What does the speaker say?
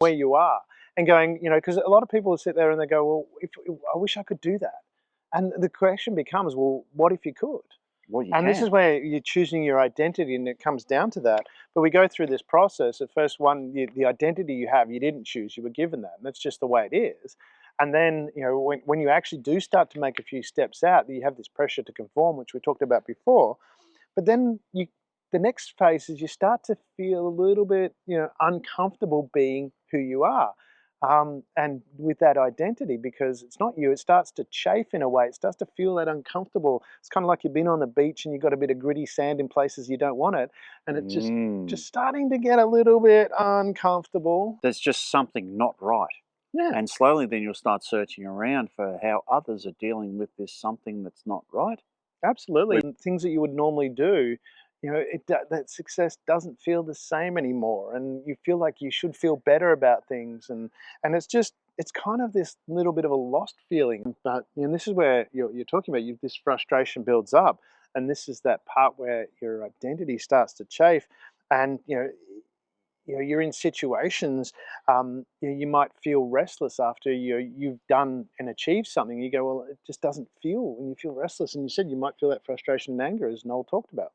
where you are and going, because a lot of people will sit there and they go, well, if I wish I could do that. And the question becomes, well, what if you could? Well, you And this is can. where you're choosing your identity, and it comes down to that. But we go through this process. At first, the identity you have, you didn't choose; you were given that, and that's just the way it is. And then, when you actually do start to make a few steps out, you have this pressure to conform, which we talked about before. But then the next phase is you start to feel a little bit, uncomfortable being who you are, and with that identity, because it's not you. It starts to chafe in a way. It starts to feel that uncomfortable. It's kind of like you've been on the beach and you've got a bit of gritty sand in places you don't want it, and it's just Mm. just starting to get a little bit uncomfortable. There's just something not right. Yeah. And slowly then you'll start searching around for how others are dealing with this something that's not right. Absolutely, Which, and things that you would normally do, that success doesn't feel the same anymore, and you feel like you should feel better about things, and it's kind of this little bit of a lost feeling. But this is where you're talking about this frustration builds up, and this is that part where your identity starts to chafe, and you're in situations, you might feel restless after you've done and achieved something. You go, well, it just doesn't feel, and you feel restless. And you said you might feel that frustration and anger, as Noel talked about.